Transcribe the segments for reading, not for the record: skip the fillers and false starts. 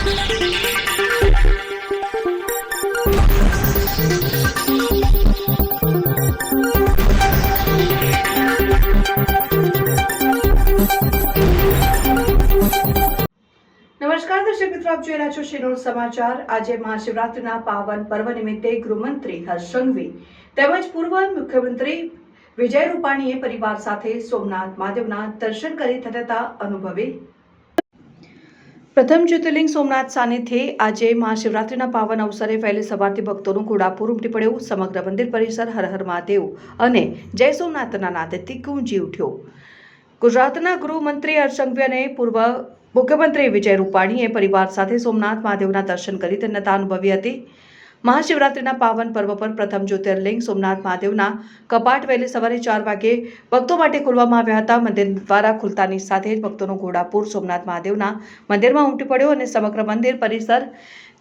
નમસ્કાર દર્શક મિત્રો, આપ જોઈ રહ્યા છો શિનોર સમાચાર। આજે મહાશિવરાત્રિના પાવન પર્વ નિમિત્તે ગૃહમંત્રી હર્ષ સંઘવી તેમજ પૂર્વ મુખ્યમંત્રી વિજય રૂપાણીએ પરિવાર સાથે સોમનાથ મહાદેવના દર્શન કરી ધન્યતા અનુભવી। પ્રથમ જ્યોતિર્લિંગ સોમનાથ સાનિધ્યે આજે મહાશિવરાત્રિના પાવન અવસરે વહેલી સવારથી ભક્તોનું ઘોડાપૂર ઉમટી પડ્યું। સમગ્ર મંદિર પરિસર હર હર મહાદેવ અને જય સોમનાથના નાદથી ગુંજી ઉઠ્યો। ગુજરાતના ગૃહમંત્રી હર્ષ સંઘવી અને પૂર્વ મુખ્યમંત્રી વિજય રૂપાણીએ પરિવાર સાથે સોમનાથ મહાદેવના દર્શન કરી ધન્યતા અનુભવી હતી। મહાશિવરાત્રિના પાવન પર્વ પર પ્રથમ જ્યોતિર્લિંગ સોમનાથ મહાદેવના કપાટ વહેલી સવારે 4 વાગે ભક્તો માટે ખોલવામાં આવ્યા હતા। મંદિર દ્વારા ખુલતાની સાથે જ ભક્તોનો ઘોડાપૂર સોમનાથ મહાદેવના મંદિરમાં ઉમટી પડ્યો અને સમગ્ર મંદિર પરિસર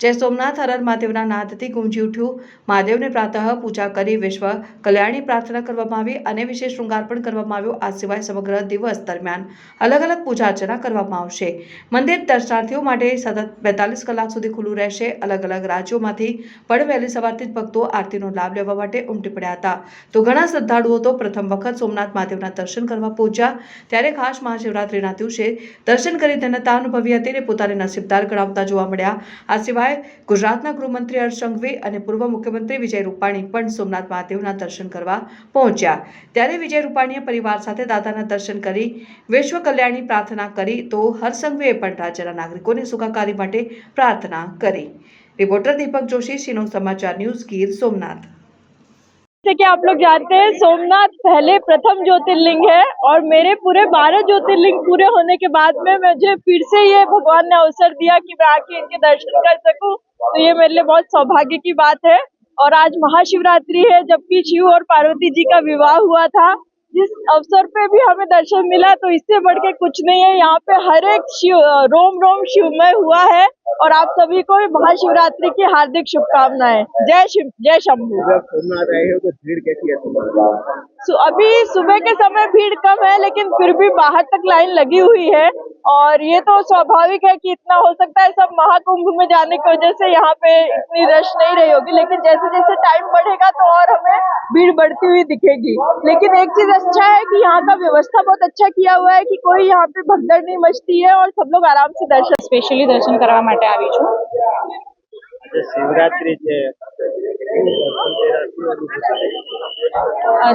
જય સોમનાથ હર હર મહાદેવના નાદથી ગુંજી ઉઠ્યું। મહાદેવને પ્રાતઃ પૂજા કરી વિશ્વ કલ્યાણની પ્રાર્થના કરવામાં આવી અને વિશેષ શૃંગાર પણ કરવામાં આવ્યો। આ સિવાય સમગ્ર દિવસ દરમિયાન અલગ અલગ પૂજા અર્ચના કરવામાં આવશે। મંદિર દર્શનાર્થીઓ માટે સતત 42 કલાક સુધી ખુલ્લું રહેશે। અલગ અલગ રાજ્યોમાંથી પણ વહેલી સવારથી જ ભક્તો આરતીનો લાભ લેવા માટે ઉમટી પડ્યા હતા। તો ઘણા શ્રદ્ધાળુઓ તો પ્રથમ વખત સોમનાથ મહાદેવના દર્શન કરવા પહોંચ્યા, ત્યારે ખાસ મહાશિવરાત્રિના દિવસે દર્શન કરી ધન્યતા અનુભવી હતી અને પોતાને નસીબદાર ગણાવતા જોવા મળ્યા। આ સિવાય ગુજરાતના ગૃહમંત્રી હર્ષ સંઘવી અને પૂર્વ મુખ્યમંત્રી વિજય રૂપાણી પણ સોમનાથ મહાદેવના દર્શન કરવા પહોંચ્યા, ત્યારે વિજય રૂપાણીએ પરિવાર સાથે દાદાના દર્શન કરી વિશ્વ કલ્યાણની પ્રાર્થના કરી, તો હર્ષ સંઘવીએ પણ રાજ્યના નાગરિકોની સુખાકારી માટે પ્રાર્થના કરી। रिपोर्टर दीपक जोशी, शिनो समाचार न्यूज, गीर सोमनाथ। जैसे कि आप लोग जानते हैं, सोमनाथ पहले प्रथम ज्योतिर्लिंग है और मेरे पूरे 12 ज्योतिर्लिंग पूरे होने के बाद में मुझे फिर से ये भगवान ने अवसर दिया कि मैं आके इनके दर्शन कर सकूं, तो ये मेरे लिए बहुत सौभाग्य की बात है। और आज महाशिवरात्रि है, जबकि शिव और पार्वती जी का विवाह हुआ था। जिस अवसर पे भी हमें दर्शन मिला, तो इससे बढ़ के कुछ नहीं है। यहाँ पे हर एक शिव रोम रोम शिवमय हुआ है और आप सभी को महाशिवरात्रि की हार्दिक शुभकामनाएं। जय शिव, जय शंभू। सोमनाथ आए हो तो भीड़ कैसी है? अभी सुबह के समय भीड़ कम है, लेकिन फिर भी बाहर तक लाइन लगी हुई है और ये तो स्वाभाविक है कि इतना हो सकता है। सब महाकुंभ में जाने की वजह से यहाँ पे इतनी रश नहीं रही होगी, लेकिन जैसे जैसे टाइम बढ़ेगा तो और हमें भीड़ बढ़ती हुई दिखेगी। लेकिन एक चीज अच्छा है कि यहाँ का व्यवस्था बहुत अच्छा किया हुआ है कि कोई यहाँ पे भगदड़ नहीं मचती है और सब लोग आराम से दर्शन स्पेशली दर्शन करवा माटे आवी छूं। शिवरात्रि है,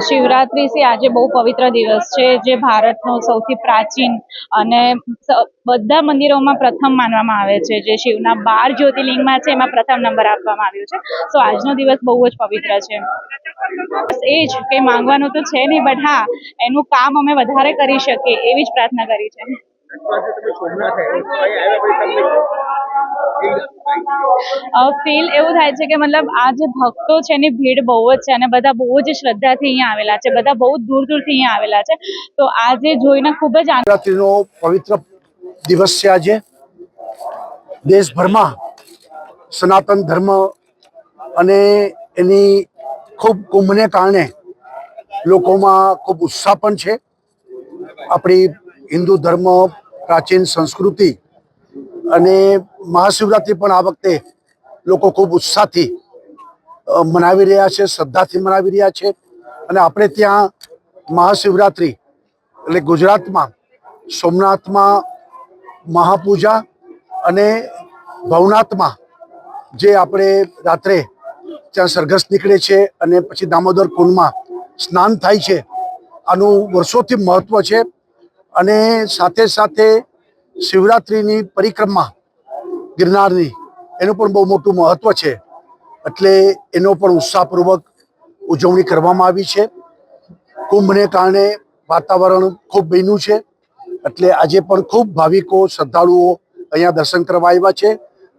શિવરાત્રી છે આજે બહુ પવિત્ર દિવસ છે, જે ભારતનો સૌથી પ્રાચીન અને બધા મંદિરોમાં પ્રથમ માનવામાં આવે છે। જે શિવના 12 જ્યોતિર્લિંગમાં છે એમાં પ્રથમ નંબર આપવામાં આવ્યો છે। તો આજનો દિવસ બહુ જ પવિત્ર છે। બસ એ જ કે માંગવાનું તો છે નહીં, બટ હા એનું કામ અમે વધારે કરી શકીએ એવી જ પ્રાર્થના કરી છે। ફીલ એવું થાય છે કે મતલબ આ જે ભક્તો છે એની ભીડ બહુ જ છે અને બધા બહુ જ શ્રદ્ધાથી અહીંયા આવેલા છે, બધા બહુ દૂર દૂરથી અહીંયા આવેલા છે। તો આજે જોઈને ખૂબ જ શિવરાત્રીનો પવિત્ર દિવસ છે। આજે દેશભરમાં સનાતન ધર્મ અને એની ખૂબ કુંભને કારણે લોકોમાં ખૂબ ઉત્સાહ પણ છે। આપણી હિન્દુ ધર્મ, પ્રાચીન સંસ્કૃતિ અને મહાશિવરાત્રિ પણ આ વખતે લોકો ખૂબ ઉત્સાહથી મનાવી રહ્યા છે, શ્રદ્ધાથી મનાવી રહ્યા છે। અને આપણે ત્યાં મહાશિવરાત્રિ એટલે ગુજરાતમાં સોમનાથમાં મહાપૂજા અને ભવનાથમાં જે આપણે રાત્રે ત્યાં સરઘસ નીકળે છે અને પછી દામોદર કુંડમાં સ્નાન થાય છે, આનું વર્ષોથી મહત્વ છે। અને સાથે સાથે શિવરાત્રિની પરિક્રમા ગિરનારની એનું પણ બહુ મોટું મહત્વ છે, એટલે એનો પણ ઉત્સાહપૂર્વક ઉજવણી કરવામાં આવી છે। કુંભને કારણે વાતાવરણ ખૂબ બન્યું છે, એટલે આજે પણ ખૂબ ભાવિકો શ્રદ્ધાળુઓ અહીંયા દર્શન કરવા આવ્યા છે।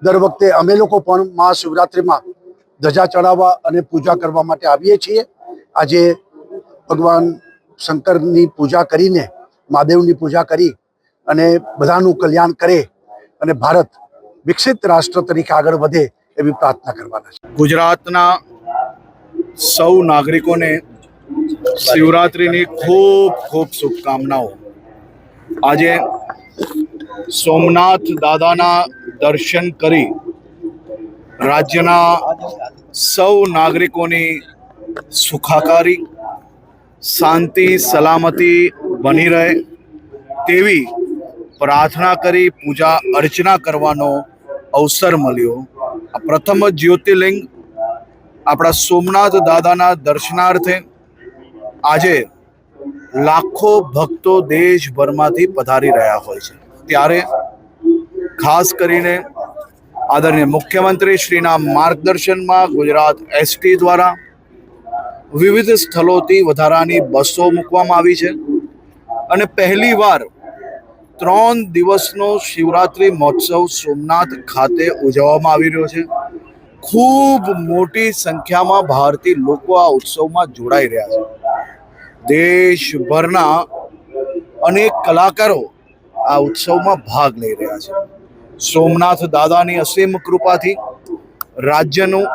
દર વખતે અમે લોકો પણ મહાશિવરાત્રિમાં ધજા ચડાવવા અને પૂજા કરવા માટે આવીએ છીએ। આજે ભગવાન શંકરની પૂજા કરીને, મહાદેવની પૂજા કરી અને બધાનું કલ્યાણ કરે અને ભારત વિકસિત રાષ્ટ્ર તરીકે આગળ વધે એવી પ્રાર્થના કરવાના છે। ગુજરાતના સૌ નાગરિકોને શિવરાત્રિની ખૂબ ખૂબ શુભકામનાઓ। આજે સોમનાથ દાદાના દર્શન કરી રાજ્યના સૌ નાગરિકોની સુખાકારી, શાંતિ, સલામતી બની રહે તેવી પ્રાર્થના કરી પૂજા અર્ચના કરવાનો અવસર મળ્યો. આ પ્રથમ જ્યોતિર્લિંગ આપણા સોમનાથ દાદાના દર્શનાર્થે આજે લાખો ભક્તો દેશભરમાંથી પધારી રહ્યા હોય છે. ત્યારે ખાસ કરીને આદરણીય મુખ્યમંત્રી શ્રીના માર્ગદર્શનમાં ગુજરાત એસટી દ્વારા વિવિધ સ્થળોથી વધારાની બસો મૂકવામાં આવી છે અને પહેલીવાર 3 દિવસનો શિવરાત્રિ મહોત્સવ સોમનાથ ખાતે ઉજવવામાં આવી રહ્યો છે. ખૂબ મોટી સંખ્યામાં ભારતીય લોકો આ ઉત્સવમાં જોડાઈ રહ્યા છે. દેશભરના અનેક કલાકારો આ ઉત્સવમાં ભાગ લઈ રહ્યા છે. સોમનાથ દાદાની અસીમ કૃપાથી રાજ્યનું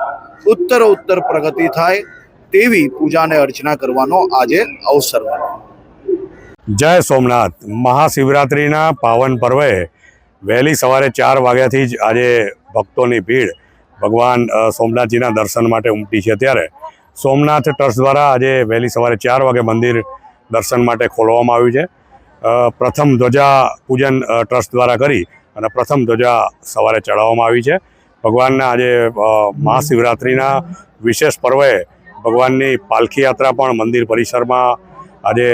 ઉત્તરોત્તર પ્રગતિ થાય તેવી પૂજાને અર્ચના કરવાનો આજે અવસર મળ્યો. જય સોમનાથ. મહાશિવરાત્રિના પાવન પર્વે વહેલી સવારે 4 વાગ્યાથી જ આજે ભક્તોની ભીડ ભગવાન સોમનાથજીના દર્શન માટે ઉમટી છે. ત્યારે સોમનાથ ટ્રસ્ટ દ્વારા આજે વહેલી સવારે 4 વાગે મંદિર દર્શન માટે ખોલવામાં આવ્યું છે. પ્રથમ ધ્વજા પૂજન ટ્રસ્ટ દ્વારા કરી અને પ્રથમ ધ્વજા સવારે ચડાવવામાં આવી છે. ભગવાનના આજે મહાશિવરાત્રિના વિશેષ પર્વે ભગવાનની પાલખી યાત્રા પણ મંદિર પરિસરમાં આજે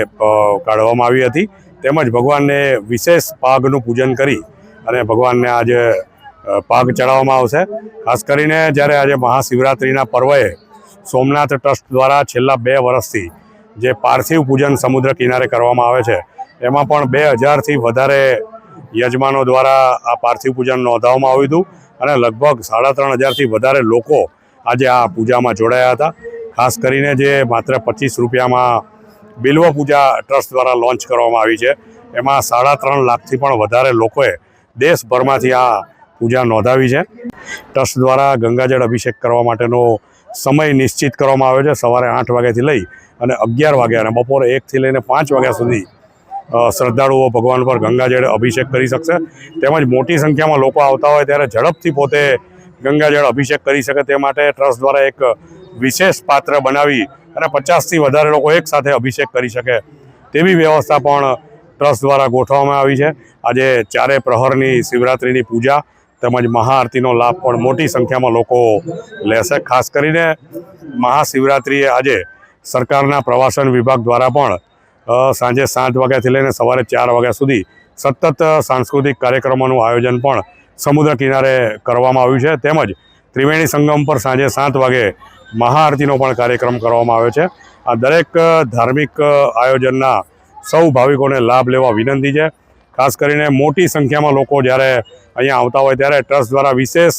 કાઢવામાં આવી હતી. તેમજ ભગવાનને વિશેષ પાગનું પૂજન કરી અને ભગવાનને આજે પાગ ચડાવવામાં આવશે. ખાસ કરીને જ્યારે આજે મહાશિવરાત્રિના પર્વે સોમનાથ ટ્રસ્ટ દ્વારા છેલ્લા 2 વર્ષથી જે પાર્થિવ પૂજન સમુદ્ર કિનારે કરવામાં આવે છે એમાં પણ 2000થી વધારે યજમાનો દ્વારા આ પાર્થિવ પૂજન નોંધાવવામાં આવ્યું હતું અને લગભગ 3500થી વધારે લોકો આજે આ પૂજામાં જોડાયા હતા. ખાસ કરીને જે માત્ર 25 રૂપિયામાં બિલ્વ પૂજા ટ્રસ્ટ દ્વારા લોન્ચ કરવામાં આવી છે એમાં 3.5 લાખથી પણ વધારે લોકોએ દેશભરમાંથી આ પૂજા નોંધાવી છે. ટ્રસ્ટ દ્વારા ગંગાજળ અભિષેક કરવા માટેનો સમય નિશ્ચિત કરવામાં આવ્યો છે. સવારે 8 વાગ્યાથી લઈ અને 11 વાગ્યા અને બપોરે 1થી લઈને 5 વાગ્યા સુધી શ્રદ્ધાળુઓ ભગવાન પર ગંગાજળ અભિષેક કરી શકશે. તેમજ મોટી સંખ્યામાં લોકો આવતા હોય ત્યારે ઝડપથી પોતે ગંગાજળ અભિષેક કરી શકે તે માટે ટ્રસ્ટ દ્વારા એક વિશેષ પાત્ર બનાવી અને 50થી વધારે લોકો એક સાથે અભિષેક કરી શકે તેવી વ્યવસ્થા પણ ટ્રસ્ટ દ્વારા ગોઠવવામાં આવી છે. આજે 4 પ્રહરની શિવરાત્રિની પૂજા તેમજ મહાઆરતીનો લાભ પણ મોટી સંખ્યામાં લોકો લેશે. ખાસ કરીને મહાશિવરાત્રિએ આજે સરકારના પ્રવાસન વિભાગ દ્વારા પણ સાંજે 7 વાગ્યાથી લઈને સવારે 4 વાગ્યા સુધી સતત સાંસ્કૃતિક કાર્યક્રમોનું આયોજન પણ સમુદ્ર કિનારે કરવામાં આવ્યું છે. તેમજ ત્રિવેણી સંગમ પર સાંજે 7 વાગે મહાઆરતીનો પણ કાર્યક્રમ કરવામાં આવ્યો છે. આ દરેક ધાર્મિક આયોજનના સૌ ભાવિકોને લાભ લેવા વિનંતી છે. ખાસ કરીને મોટી સંખ્યામાં લોકો જ્યારે અહીંયા આવતા હોય ત્યારે ટ્રસ્ટ દ્વારા વિશેષ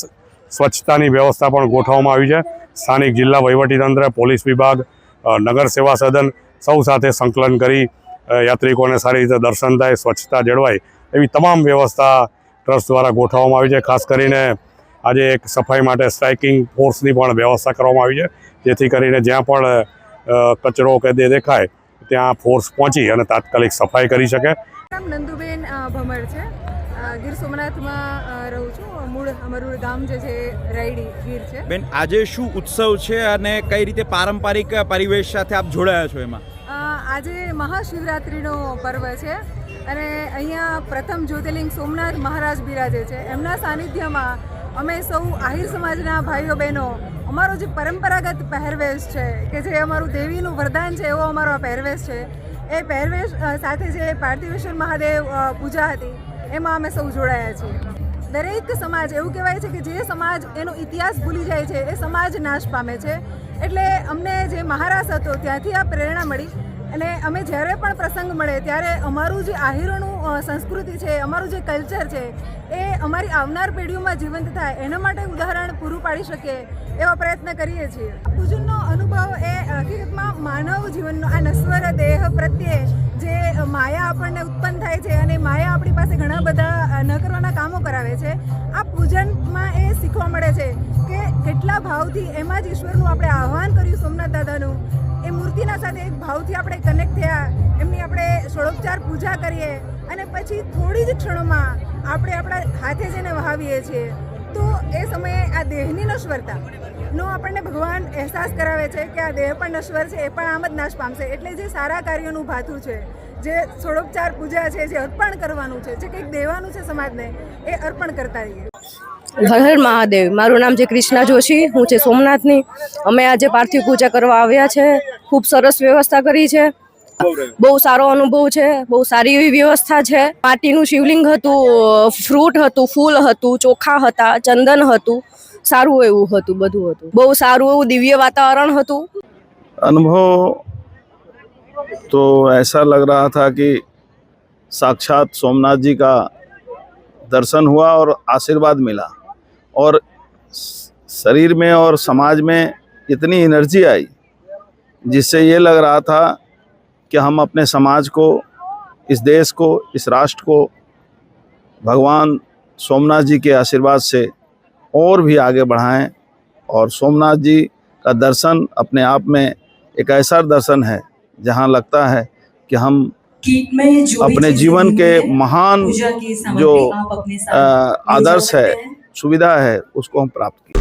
સ્વચ્છતાની વ્યવસ્થા પણ ગોઠવવામાં આવી છે. સ્થાનિક જિલ્લા વહીવટીતંત્ર, પોલીસ વિભાગ, નગર સેવા સદન સૌ સાથે સંકલન કરી યાત્રિકોને સારી રીતે દર્શન થાય, સ્વચ્છતા જળવાય એવી તમામ વ્યવસ્થા ટ્રસ્ટ દ્વારા ગોઠવવામાં આવી છે. ખાસ કરીને આજે એક સફાઈ માટે સ્ટ્રાઇકિંગ ફોર્સની પણ વ્યવસ્થા કરવામાં આવી છે જેથી કરીને જ્યાં પણ કચરો કે દેખાય ત્યાં ફોર્સ પહોંચી અને તાત્કાલિક સફાઈ કરી શકે. નામ નંદુબેન ભમર છે. ગીર સોમનાથમાં રહું છું. મૂળ અમારું ગામ જે છે રાયડી ગીર છે. બેન, આજે શું ઉત્સવ છે અને કઈ રીતે પારંપરિક પરિવેશ સાથે આપ જોડાયા છો એમાં? આજે મહાશિવરાત્રિનો પર્વ છે અને અહીંયા પ્રથમ જ્યોતિર્લિંગ સોમનાથ મહારાજ બિરાજે છે. એમના સાનિધ્યમાં અમે સૌ આહિર સમાજના ભાઈઓ બહેનો અમારો જે પરંપરાગત પહેરવેશ છે કે જે અમારું દેવીનું વરદાન છે એવો અમારો આ પહેરવેશ છે. એ પહેરવેશ સાથે જે પાર્થિવેશ્વર મહાદેવ પૂજા હતી એમાં અમે સૌ જોડાયા છીએ. દરેક સમાજ એવું કહેવાય છે કે જે સમાજ એનો ઇતિહાસ ભૂલી જાય છે એ સમાજ નાશ પામે છે. એટલે અમને જે મહારાસ હતો ત્યાંથી આ પ્રેરણા મળી અને અમે જ્યારે પણ પ્રસંગ મળે ત્યારે અમારું જે આહિરોનું સંસ્કૃતિ છે, અમારું જે કલ્ચર છે એ અમારી આવનાર પેઢીઓમાં જીવંત થાય એના માટે ઉદાહરણ પૂરું પાડી શકીએ એવા પ્રયત્ન કરીએ છીએ. પૂજનનો અનુભવ એ હકીકતમાં માનવ જીવનનો આ નશ્વર દેહ પ્રત્યે જે માયા આપણને ઉત્પન્ન થાય છે અને માયા આપણી પાસે ઘણા બધા ન કરવાના કામો કરાવે છે. આ પૂજનમાં એ શીખવા મળે છે કે કેટલા ભાવથી એમાં જ ઈશ્વરનું આપણે આહ્વાન કર્યું સોમનાથ દાદાનું એ મૂર્તિના સાથે એક ભાવથી આપણે કનેક્ટ થયા, એમની આપણે ષોડોપચાર પૂજા કરીએ અને પછી થોડી જ ક્ષણોમાં આપણે આપણા હાથે જઈને વહાવીએ છીએ. તો એ સમયે આ દેહની નશ્વરતાનો આપણને ભગવાન અહેસાસ કરાવે છે કે આ દેહ પણ નશ્વર છે, એ પણ આમ જ નાશ પામશે. એટલે જે સારા કાર્યોનું ભાથું છે, જે ષોડોપચાર પૂજા છે, જે અર્પણ કરવાનું છે, જે કંઈક દેવાનું છે સમાજને, એ અર્પણ કરતા રહીએ. હર હર મહાદેવ. મારું નામ છે કૃષ્ણા જોશી, હું છે સોમનાથની. અમે આજે પાર્થિવ પૂજા કરવા આવ્યા છે. ખૂબ સરસ વ્યવસ્થા કરી છે, બહુ સારો અનુભવ છે, બહુ સારી એવી વ્યવસ્થા છે. માટીનું શિવલિંગ હતું, ફ્રૂટ હતું, ફૂલ હતું, ચોખા હતા, ચંદન હતું, સારું એવું હતું, બધું હતું. બહુ સારું એવું દિવ્ય વાતાવરણ હતું. अनुभव तो ऐसा लग रहा था कि साक्षात सोमनाथ जी का दर्शन हुआ और आशीर्वाद मिला, और शरीर में और समाज में इतनी एनर्जी आई जिससे ये लग रहा था कि हम अपने समाज को, इस देश को, इस राष्ट्र को भगवान सोमनाथ जी के आशीर्वाद से और भी आगे बढ़ाएं. और सोमनाथ जी का दर्शन अपने आप में एक ऐसा दर्शन है जहां लगता है कि हम अपने जीवन के महान जो आदर्श है, सुविधा है, उसको हम प्राप्त किए.